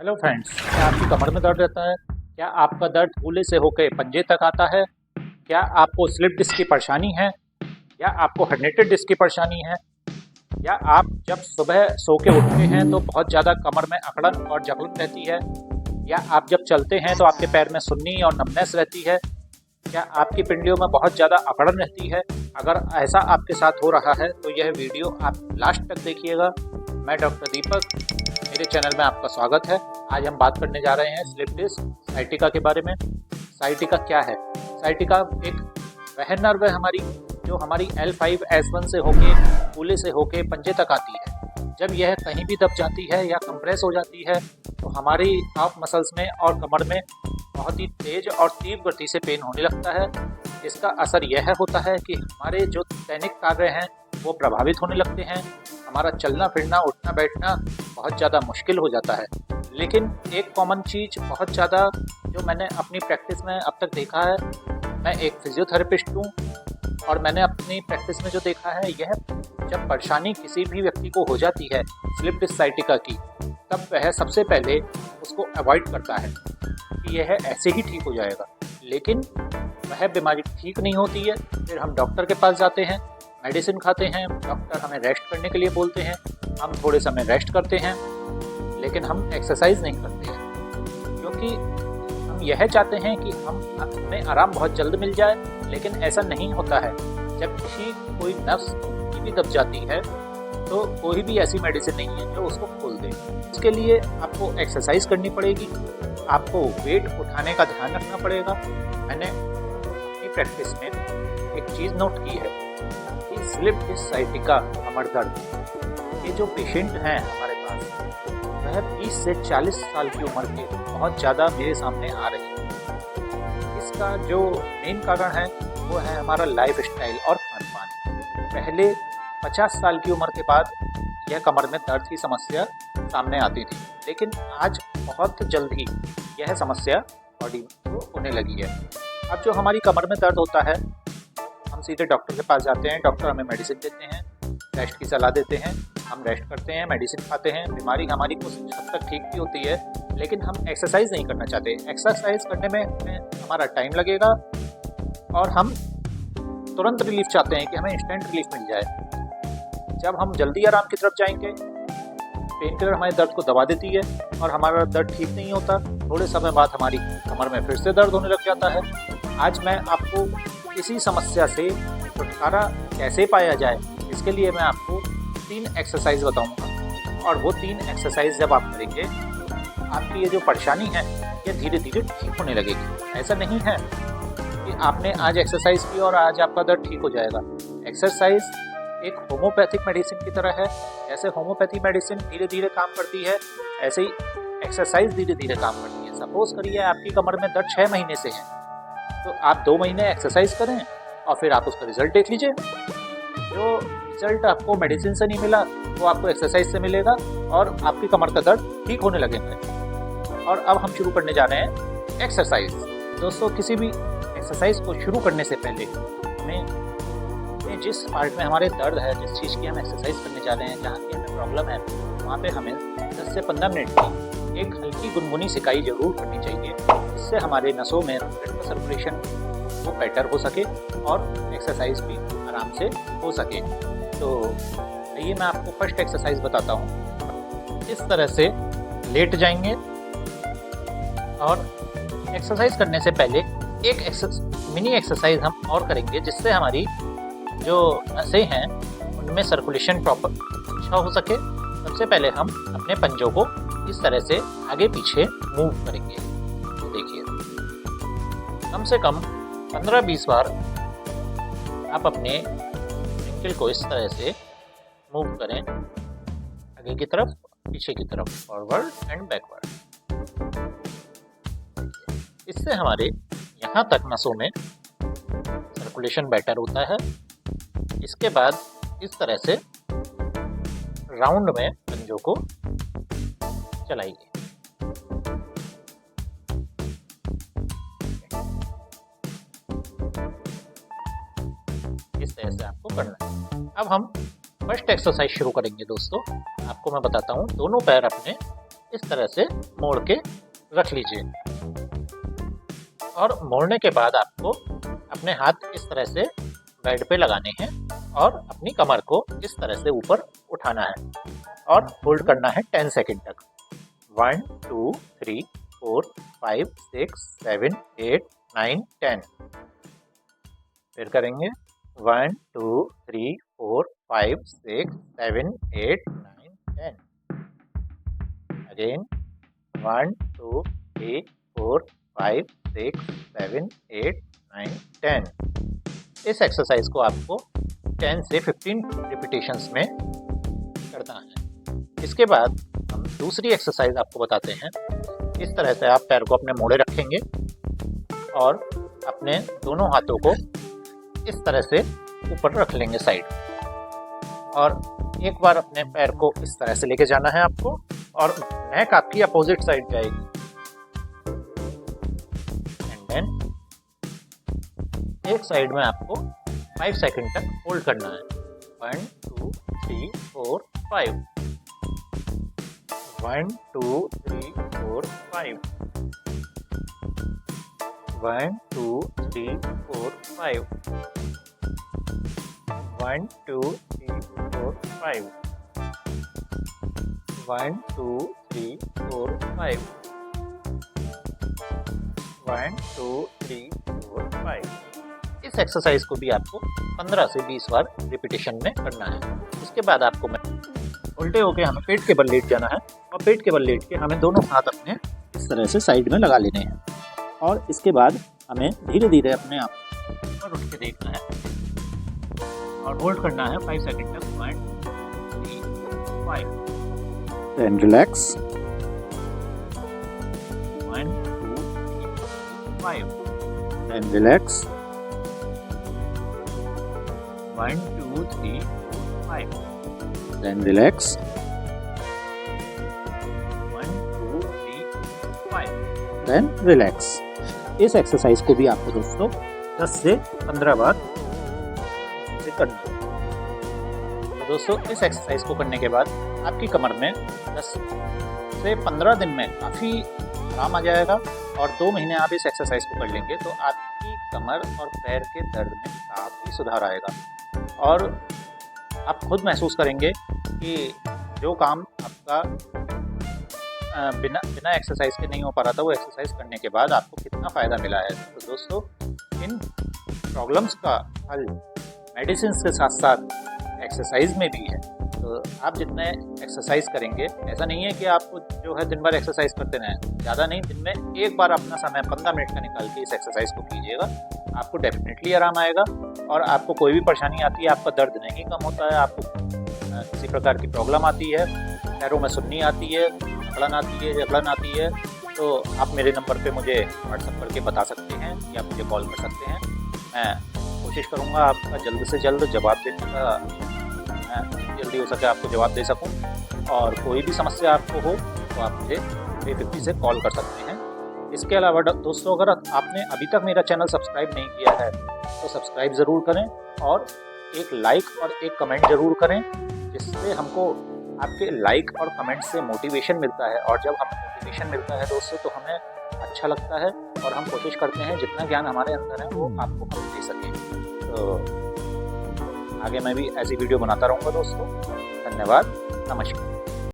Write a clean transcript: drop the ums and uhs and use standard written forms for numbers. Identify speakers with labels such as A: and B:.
A: Hello friends, क्या आपकी कमर में दर्द रहता है? क्या आपका दर्द कूल्हे से होकर पंजे तक आता है? क्या आपको स्लिप डिस्क की परेशानी है? या आपको हर्निएटेड डिस्क की परेशानी है? या आप जब सुबह सो के उठते हैं तो बहुत ज़्यादा कमर में अकड़न और जकड़न रहती है? या आप जब चलते हैं तो आपके पैर में सुन्नी और नमनेस रहती है? क्या आपकी पिंडियों में बहुत ज़्यादा अकड़न रहती है? अगर ऐसा आपके साथ हो रहा है तो यह वीडियो आप लास्ट तक देखिएगा। मैं डॉक्टर दीपक, मेरे चैनल में आपका स्वागत है। आज हम बात करने जा रहे हैं स्लिप डिस्क साइटिका के बारे में। साइटिका क्या है? साइटिका एक वह नर्व है हमारी, जो हमारी L5S1 से होके कूल्हे से होके पंजे तक आती है। जब यह कहीं भी दब जाती है या कंप्रेस हो जाती है तो हमारी काफ मसल्स में और कमर में बहुत ही तेज और तीव्र गति से पेन होने लगता है। इसका असर यह होता है कि हमारे जो दैनिक कार्य हैं वो प्रभावित होने लगते हैं। हमारा चलना फिरना उठना बैठना बहुत ज़्यादा मुश्किल हो जाता है। लेकिन एक कॉमन चीज़ बहुत ज़्यादा जो मैंने अपनी प्रैक्टिस में अब तक देखा है, मैं एक फिजियोथेरेपिस्ट हूँ और मैंने अपनी प्रैक्टिस में जो देखा है, यह जब परेशानी किसी भी व्यक्ति को हो जाती है स्लिप डिस्क साइटिका की, तब वह सबसे पहले उसको अवॉइड करता है कि यह ऐसे ही ठीक हो जाएगा। लेकिन वह बीमारी ठीक नहीं होती है। फिर हम डॉक्टर के पास जाते हैं, मेडिसिन खाते हैं, डॉक्टर हमें रेस्ट करने के लिए बोलते हैं, हम थोड़े समय रेस्ट करते हैं, लेकिन हम एक्सरसाइज नहीं करते हैं क्योंकि हम यह चाहते हैं कि हमें आराम बहुत जल्द मिल जाए। लेकिन ऐसा नहीं होता है। जब किसी कोई नस भी दब जाती है तो कोई भी ऐसी मेडिसिन नहीं है जो उसको खोल दे। इसके लिए आपको एक्सरसाइज करनी पड़ेगी, आपको वेट उठाने का ध्यान रखना पड़ेगा। मैंने अपनी प्रैक्टिस में एक चीज़ नोट की है कि स्लिप डिस्क साइटिका कमर दर्द, ये जो पेशेंट हैं हमारे पास, वह 20 से 40 साल की उम्र के बहुत ज़्यादा मेरे सामने आ रही है। इसका जो मेन कारण है वो है हमारा लाइफ स्टाइल और खान पान। पहले 50 साल की उम्र के बाद यह कमर में दर्द की समस्या सामने आती थी, लेकिन आज बहुत जल्द ही यह समस्या बॉडी को होने लगी है। अब जो हमारी कमर में दर्द होता है, हम सीधे डॉक्टर के पास जाते हैं, डॉक्टर हमें मेडिसिन देते हैं, रेस्ट की सलाह देते हैं, हम रेस्ट करते हैं, मेडिसिन खाते हैं। बीमारी हमारी कुछ हद तक ठीक भी होती है, लेकिन हम एक्सरसाइज नहीं करना चाहते। एक्सरसाइज करने में हमारा टाइम लगेगा और हम तुरंत रिलीफ चाहते हैं कि हमें इंस्टेंट रिलीफ मिल जाए। जब हम जल्दी आराम की तरफ जाएंगे, पेन किलर हमारे दर्द को दबा देती है और हमारा दर्द ठीक नहीं होता। थोड़े समय बाद हमारी कमर में फिर से दर्द होने लग जाता है। आज मैं आपको इसी समस्या से छुटकारा कैसे पाया जाए, इसके लिए मैं आपको 3 एक्सरसाइज बताऊंगा। और वो 3 एक्सरसाइज जब आप करेंगे, आपकी ये जो परेशानी है ये धीरे धीरे ठीक होने लगेगी। ऐसा नहीं है कि आपने आज एक्सरसाइज की और आज आपका दर्द ठीक हो जाएगा। एक्सरसाइज एक होम्योपैथिक मेडिसिन की तरह है। जैसे होम्योपैथी मेडिसिन धीरे धीरे काम करती है, ऐसे ही एक्सरसाइज धीरे धीरे काम करती है। सपोज करिए आपकी कमर में दर्द 6 महीने से है, तो आप 2 महीने एक्सरसाइज करें और फिर आप उसका रिजल्ट देख लीजिए। जो रिजल्ट आपको मेडिसिन से नहीं मिला वो आपको एक्सरसाइज से मिलेगा और आपकी कमर का दर्द ठीक होने लगेगा। और अब हम शुरू करने जा रहे हैं एक्सरसाइज। दोस्तों, किसी भी एक्सरसाइज को शुरू करने से पहले हमें जिस पार्ट में हमारे दर्द है, जिस चीज़ की हम एक्सरसाइज करने जा रहे हैं, जहाँ की हमें प्रॉब्लम है, वहाँ पे हमें 10 से 15 मिनट की एक हल्की गुनगुनी सिकाई जरूर करनी चाहिए, जिससे हमारे नसों में ब्लड का सर्कुलेशन वो बेटर हो सके और एक्सरसाइज भी आराम से हो सके। तो आइए मैं आपको फर्स्ट एक्सरसाइज बताता हूँ। इस तरह से लेट जाएंगे और एक्सरसाइज करने से पहले एक मिनी एक्सरसाइज हम और करेंगे, जिससे हमारी जो नसें हैं उनमें सर्कुलेशन प्रॉपर अच्छा हो सके। सबसे पहले हम अपने पंजों को इस तरह से आगे पीछे मूव करेंगे। तो देखिए, कम से कम 15-20 बार आप अपने एंकल को इस तरह से मूव करें, आगे की तरफ, पीछे की तरफ, फॉरवर्ड एंड बैकवर्ड। इससे हमारे यहाँ तक नसों में सर्कुलेशन बेटर होता है। इसके बाद इस तरह से राउंड में पंजों को चलाइए। इस तरह से आपको करना है। अब हम फर्स्ट एक्सरसाइज शुरू करेंगे। दोस्तों, आपको मैं बताता हूँ, दोनों पैर अपने इस तरह से मोड़ के रख लीजिए। और मोड़ने के बाद आपको अपने हाथ इस तरह से बेड पे लगाने हैं और अपनी कमर को इस तरह से ऊपर उठाना है और होल्ड करना है 10 सेकंड तक। 1 2 3 4 5 6 7 8 9 10। फिर करेंगे 1 2 3 4 5 6 7 8 9 10। अगेन 1 2 3 4 5 6 7 8 9 10। इस एक्सरसाइज को आपको 10 से 15 रिपीटेशंस में करना है। इसके बाद हम दूसरी एक्सरसाइज आपको बताते हैं। इस तरह से आप पैर को अपने मोड़े रखेंगे और अपने दोनों हाथों को इस तरह से ऊपर रख लेंगे साइड, और एक बार अपने पैर को इस तरह से लेके जाना है आपको, और नेक आपकी अपोजिट साइड जाएगी। एंड देन एक साइड में आपको 5 सेकंड तक होल्ड करना है। 1 2 3 4 5। 1 2 3 4 5। 1 2 3 4 5। 1 2 3 4 5। 1 2 3 4 5। 1 2 3 4 5। इस एक्सरसाइज को भी आपको 15 से 20 बार रिपीटेशन में करना है। इसके बाद आपको उल्टे होके हमें पेट के बल लेट जाना है, और पेट के बल लेट के हमें दोनों हाथ अपने इस तरह से साइड में लगा लेने हैं, और इसके बाद हमें धीरे धीरे अपने आप पर उठ के देखना है और होल्ड करना है 5 सेकंड तक। 1 2 3 4 5।
B: Then relax.
A: 1 2 3 4 5।
B: Then relax.
A: 1 2 3 4 5।
B: Then relax.
A: 1 2 3 4 5।
B: Then relax.
A: इस एक्सरसाइज को भी आपको दोस्तों 10 से 15 बार से करना है। तो दोस्तों इस एक्सरसाइज को करने के बाद आपकी कमर में 10 से 15 दिन में काफ़ी आराम आ जाएगा, और 2 महीने आप इस एक्सरसाइज को कर लेंगे तो आपकी कमर और पैर के दर्द में काफ़ी सुधार आएगा, और आप खुद महसूस करेंगे कि जो काम आपका बिना एक्सरसाइज के नहीं हो पा रहा था, वो एक्सरसाइज करने के बाद आपको कितना फ़ायदा मिला है। तो दोस्तों इन प्रॉब्लम्स का हल मेडिसिन के साथ साथ एक्सरसाइज में भी है। तो आप जितने एक्सरसाइज करेंगे, ऐसा नहीं है कि आपको जो है दिन भर एक्सरसाइज करते रहें, ज़्यादा नहीं, दिन में एक बार अपना समय 15 मिनट का निकाल के इस एक्सरसाइज को कीजिएगा, आपको डेफिनेटली आराम आएगा, और आपको कोई भी परेशानी आती है, आपका दर्द नहीं कम होता है, आपको किसी प्रकार की प्रॉब्लम आती है, पैरों में सुन्नी आती है, अकड़न आती है, जकड़न आती है, तो आप मेरे नंबर पे मुझे व्हाट्सएप करके बता सकते हैं या मुझे कॉल कर सकते हैं। मैं कोशिश करूँगा आपका जल्द से जल्द जवाब देने का, मैं जल्दी हो सके आपको जवाब दे सकूँ, और कोई भी समस्या आपको हो तो आप मुझे 350 से कॉल कर सकते हैं। इसके अलावा दोस्तों अगर आपने अभी तक मेरा चैनल सब्सक्राइब नहीं किया है तो सब्सक्राइब ज़रूर करें, और एक लाइक और एक कमेंट ज़रूर करें, जिससे हमको आपके लाइक और कमेंट से मोटिवेशन मिलता है, और जब हमें मोटिवेशन मिलता है दोस्तों तो हमें अच्छा लगता है, और हम कोशिश करते हैं जितना ज्ञान हमारे अंदर है वो आपको हम दे सकें। तो आगे मैं भी ऐसी वीडियो बनाता रहूँगा दोस्तों। धन्यवाद, नमस्कार।